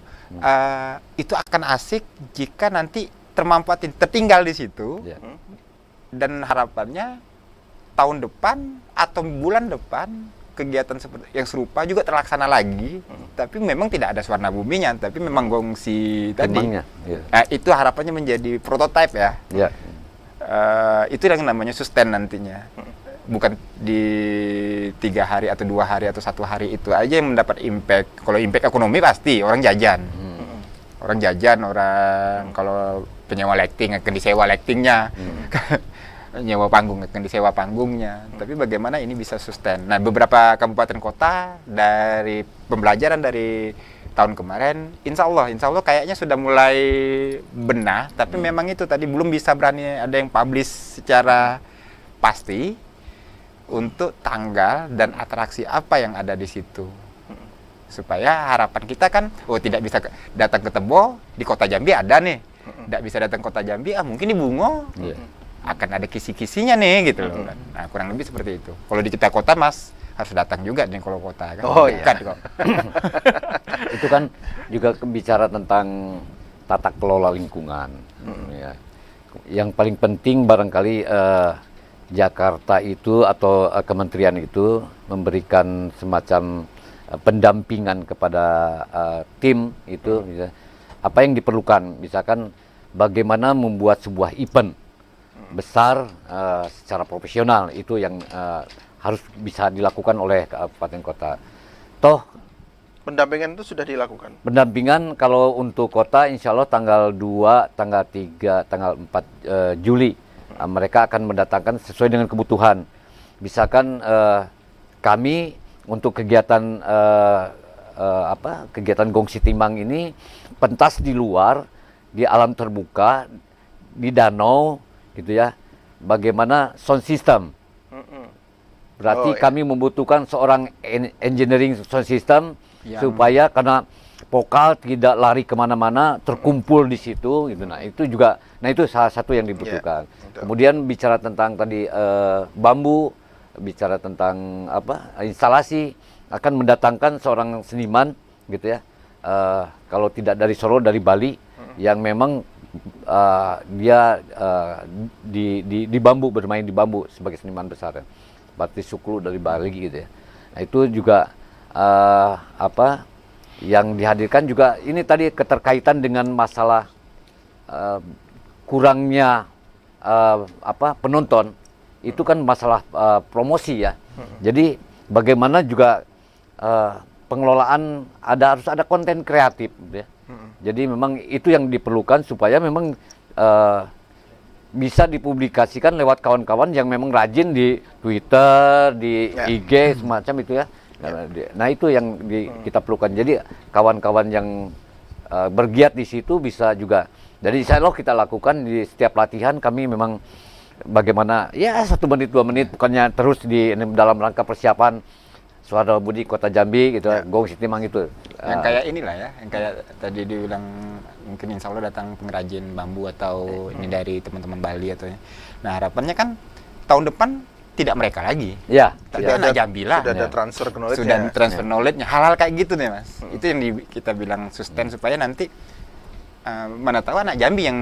Itu akan asik jika nanti tertinggal di situ. Dan harapannya tahun depan atau bulan depan kegiatan yang serupa juga terlaksana lagi, tapi memang tidak ada Swarnabuminya, tapi memang gongsi tadi. Itu harapannya menjadi prototipe ya. Itu yang namanya sustain nantinya. Bukan di 3 hari atau 2 hari atau 1 hari itu aja yang mendapat impact. Kalau impact ekonomi pasti orang jajan. Orang kalau penyewa lighting akan disewa lightingnya. Nyewa panggung akan disewa panggungnya. Tapi bagaimana ini bisa sustain. Nah, beberapa kabupaten kota dari pembelajaran dari tahun kemarin, insya Allah kayaknya sudah mulai benah. Tapi memang itu tadi belum bisa berani ada yang publish secara pasti untuk tanggal dan atraksi apa yang ada di situ. Supaya harapan kita kan, tidak bisa datang ke Tebo, di kota Jambi ada nih. Tidak bisa datang ke kota Jambi, mungkin di Bungo. Akan ada kisi-kisinya nih gitu loh kan. Nah, kurang lebih seperti itu. Kalau di kita kota Mas harus datang juga nih kalau kota kan. Kok. Itu kan juga bicara tentang tata kelola lingkungan. Ya. Yang paling penting barangkali Jakarta itu atau kementerian itu memberikan semacam pendampingan kepada tim itu. Apa yang diperlukan, misalkan bagaimana membuat sebuah event besar secara profesional, itu yang harus bisa dilakukan oleh kabupaten kota. Toh Pendampingan itu sudah dilakukan. Pendampingan kalau untuk kota insya Allah tanggal 2, tanggal 3, tanggal 4 Juli mereka akan mendatangkan sesuai dengan kebutuhan. Misalkan kami untuk kegiatan kegiatan Gongsi Timang ini pentas di luar, di alam terbuka, di danau gitu ya. Bagaimana sound system? Berarti kami membutuhkan seorang engineering sound system supaya karena vokal tidak lari kemana-mana, terkumpul di situ gitu. Nah itu juga, itu salah satu yang dibutuhkan. Kemudian bicara tentang tadi bambu, bicara tentang instalasi, akan mendatangkan seorang seniman gitu ya. Kalau tidak dari Solo, dari Bali, yang memang dia di bambu, bermain di bambu sebagai seniman besar. Batis Suklu dari Bali gitu ya. Nah itu juga yang dihadirkan juga ini tadi keterkaitan dengan masalah kurangnya penonton, itu kan masalah promosi ya. Jadi bagaimana juga pengelolaan harus ada konten kreatif gitu ya. Jadi memang itu yang diperlukan supaya memang bisa dipublikasikan lewat kawan-kawan yang memang rajin di Twitter, di IG semacam itu ya. Nah itu yang kita perlukan. Jadi kawan-kawan yang bergiat di situ bisa juga. Jadi insya Allah kita lakukan di setiap latihan, kami memang bagaimana ya 1 menit 2 menit, bukannya terus dalam rangka persiapan Suara Budi Kota Jambi gitu, Gongsi Timang itu. Yang kayak inilah ya, yang kayak tadi dibilang mungkin insya Allah datang pengrajin bambu atau ini dari teman-teman Bali atau. Nah harapannya kan tahun depan tidak mereka lagi. Ya. Tapi anak Jambi lah. Sudah ada transfer knowledge. Sudah transfer knowledge-nya. Hal-hal kayak gitu nih Mas. Itu yang kita bilang sustain supaya nanti mana tahu anak Jambi yang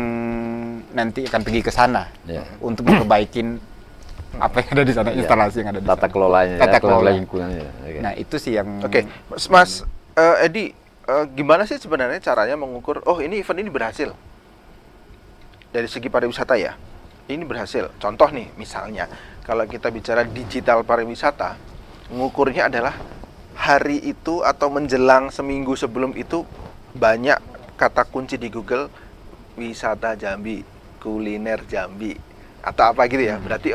nanti akan pergi ke sana untuk memperbaikin apa yang ada di sana, instalasi yang ada di sana. Tata kelolanya, tata kelola lingkungannya. Nah itu sih yang. Oke, Mas Edi, gimana sih sebenarnya caranya mengukur? Oh ini event ini berhasil dari segi pariwisata ya. Ini berhasil. Contoh nih, misalnya kalau kita bicara digital pariwisata, mengukurnya adalah hari itu atau menjelang seminggu sebelum itu banyak kata kunci di Google, wisata Jambi, kuliner Jambi, atau apa gitu ya. Berarti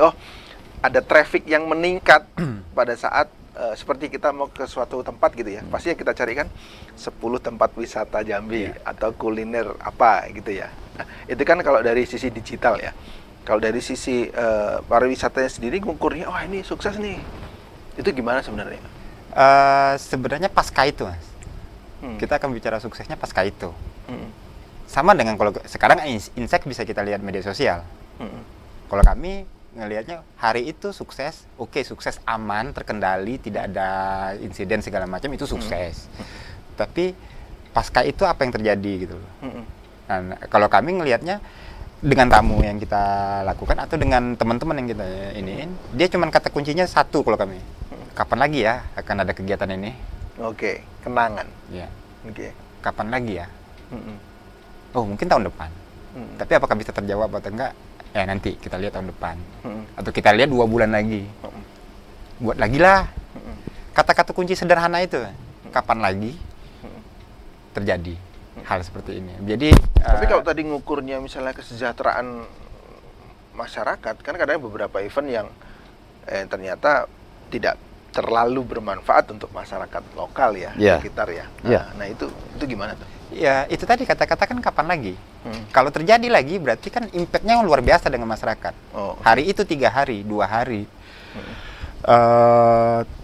ada traffic yang meningkat pada saat seperti kita mau ke suatu tempat gitu ya. Pasti yang kita cari kan 10 tempat wisata Jambi atau kuliner apa gitu ya. Nah, itu kan kalau dari sisi digital ya. Kalau dari sisi pariwisatanya sendiri ngukurnya, wah ini sukses nih. Itu gimana sebenarnya? Sebenarnya pasca itu Mas. Kita akan bicara suksesnya pasca itu. Sama dengan kalau sekarang Insek bisa kita lihat media sosial. Kalau kami ngelihatnya hari itu sukses, sukses aman, terkendali, tidak ada insiden segala macam, itu sukses. Tapi pasca itu apa yang terjadi gitu loh. Nah, kalau kami ngelihatnya dengan tamu yang kita lakukan atau dengan teman-teman yang kita iniin, dia cuma kata kuncinya satu kalau kami. Kapan lagi ya akan ada kegiatan ini? Oke, kenangan. Ya. Oke. Kapan lagi ya? Oh, mungkin tahun depan. Tapi apakah bisa terjawab atau enggak? Ya nanti kita lihat tahun depan. Atau kita lihat 2 bulan lagi. Buat lagi lah. Kata-kata kunci sederhana itu. Kapan lagi terjadi hal seperti ini. Jadi tapi kalau tadi ngukurnya misalnya kesejahteraan masyarakat, kan kadang beberapa event yang ternyata tidak terlalu bermanfaat untuk masyarakat lokal ya, sekitar ya. Nah itu gimana tuh? Ya itu tadi kata-kata kan kapan lagi. Kalau terjadi lagi berarti kan impact-nya luar biasa dengan masyarakat. Hari itu 3 hari, 2 hari.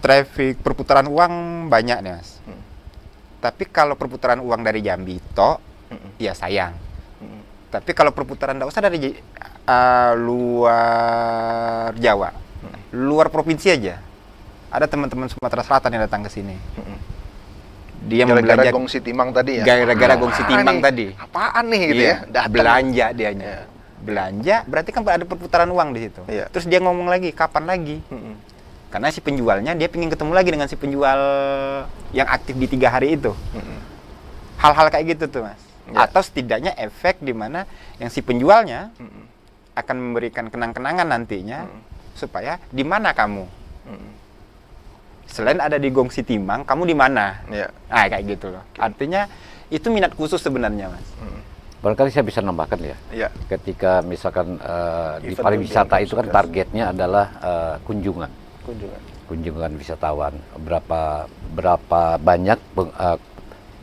Traffic perputaran uang banyak nih Mas. Tapi kalau perputaran uang dari Jambi ya sayang. Tapi kalau perputaran tidak usah dari luar Jawa, luar provinsi aja. Ada teman-teman Sumatera Selatan yang datang ke sini. Dia gara-gara Gongsi Timang tadi ya. Gara-gara Gongsi Timang tadi. Apaan nih gitu ya? Belanja dianya. Belanja berarti kan ada perputaran uang di situ. Terus dia ngomong lagi, kapan lagi? Karena si penjualnya dia pengen ketemu lagi dengan si penjual yang aktif di 3 hari itu. Hal-hal kayak gitu tuh Mas. Atau setidaknya efek di mana yang si penjualnya akan memberikan kenang-kenangan nantinya supaya di mana kamu Selain ada di Gongsi Timang, kamu di mana? Ya. Ah, kayak gitu loh. Artinya itu minat khusus sebenarnya, Mas. Barangkali saya bisa nambahkan ya. Ya. Ketika misalkan di Event pariwisata building itu kan tugas. targetnya adalah kunjungan. Kunjungan wisatawan. Berapa banyak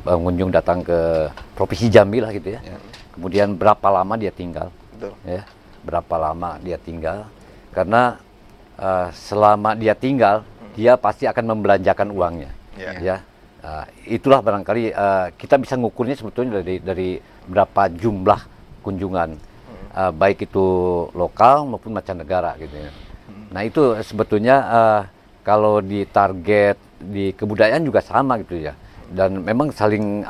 pengunjung datang ke Provinsi Jambi lah gitu ya. Kemudian berapa lama dia tinggal. Betul. Ya, berapa lama dia tinggal. Karena selama dia tinggal, dia pasti akan membelanjakan uangnya. Ya. Itulah barangkali kita bisa ngukurnya sebetulnya dari berapa jumlah kunjungan, baik itu lokal maupun mancanegara gitu ya. Nah itu sebetulnya kalau di target di kebudayaan juga sama gitu ya. Dan memang saling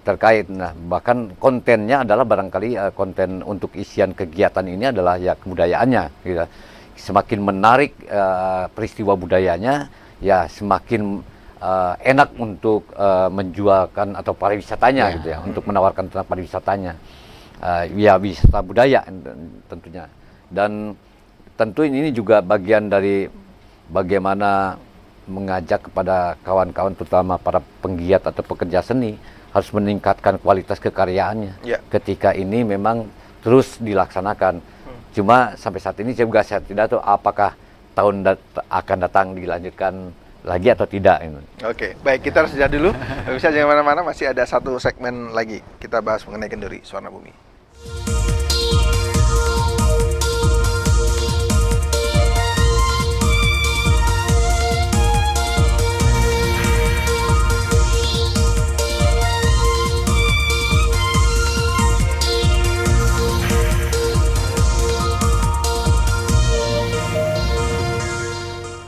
terkait. Nah, bahkan kontennya adalah barangkali konten untuk isian kegiatan ini adalah ya kebudayaannya gitu. Semakin menarik peristiwa budayanya, ya semakin enak untuk menjualkan atau pariwisatanya gitu ya, untuk menawarkan tentang pariwisatanya. Ya wisata budaya tentunya. Dan tentu ini juga bagian dari bagaimana mengajak kepada kawan-kawan terutama para penggiat atau pekerja seni harus meningkatkan kualitas kekaryaannya. Ketika ini memang terus dilaksanakan. Cuma sampai saat ini saya tidak tahu apakah tahun akan datang dilanjutkan lagi atau tidak. Oke, baik, kita harus jeda dulu. Bisa jangan mana-mana, masih ada satu segmen lagi. Kita bahas mengenai kenduri Suwarna Bumi.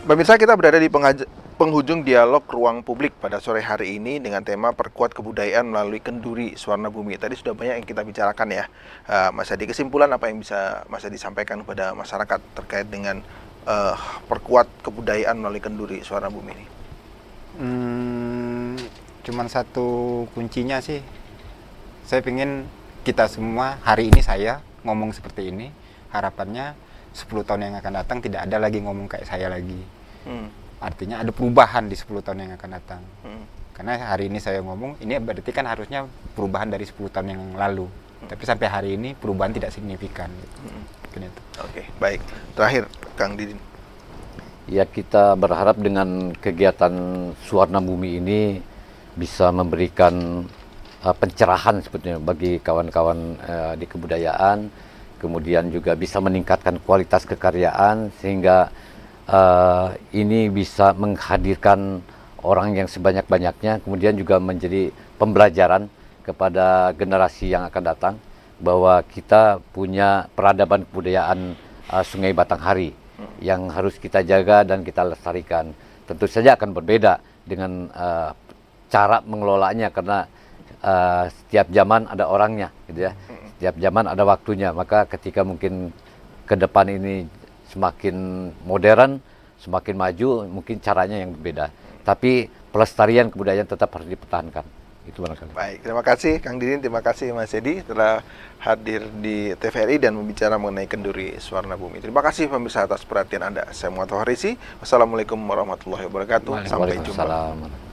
Pemirsa, kita berada di penghujung dialog ruang publik pada sore hari ini dengan tema perkuat kebudayaan melalui kenduri Suwarna Bumi. Tadi sudah banyak yang kita bicarakan ya, Mas Adi. Kesimpulan apa yang bisa Mas Adi sampaikan kepada masyarakat terkait dengan perkuat kebudayaan melalui kenduri Suwarna Bumi ini? Cuman satu kuncinya sih, saya ingin kita semua hari ini saya ngomong seperti ini, harapannya 10 tahun yang akan datang tidak ada lagi ngomong kayak saya lagi. Artinya ada perubahan di 10 tahun yang akan datang. Karena hari ini saya ngomong, ini berarti kan harusnya perubahan dari 10 tahun yang lalu. Tapi sampai hari ini perubahan tidak signifikan. Gitu. Oke, baik. Terakhir, Kang Didin. Ya, kita berharap dengan kegiatan Suwarna Bumi ini bisa memberikan pencerahan sebetulnya bagi kawan-kawan di kebudayaan, kemudian juga bisa meningkatkan kualitas kekaryaan sehingga ini bisa menghadirkan orang yang sebanyak-banyaknya, kemudian juga menjadi pembelajaran kepada generasi yang akan datang bahwa kita punya peradaban kebudayaan Sungai Batanghari yang harus kita jaga dan kita lestarikan. Tentu saja akan berbeda dengan cara mengelolanya karena setiap zaman ada orangnya, gitu ya. Setiap zaman ada waktunya. Maka ketika mungkin ke depan ini semakin modern, semakin maju, mungkin caranya yang berbeda. Tapi pelestarian kebudayaan tetap harus dipertahankan. Itu barangkali. Baik, terima kasih Kang Didin, terima kasih Mas Edi telah hadir di TVRI dan membicara mengenai kenduri Suwarna Bumi. Terima kasih pemirsa atas perhatian Anda. Saya Muhammad Fahrisi. Wassalamualaikum warahmatullahi wabarakatuh. Sampai jumpa. Waalaikumsalam.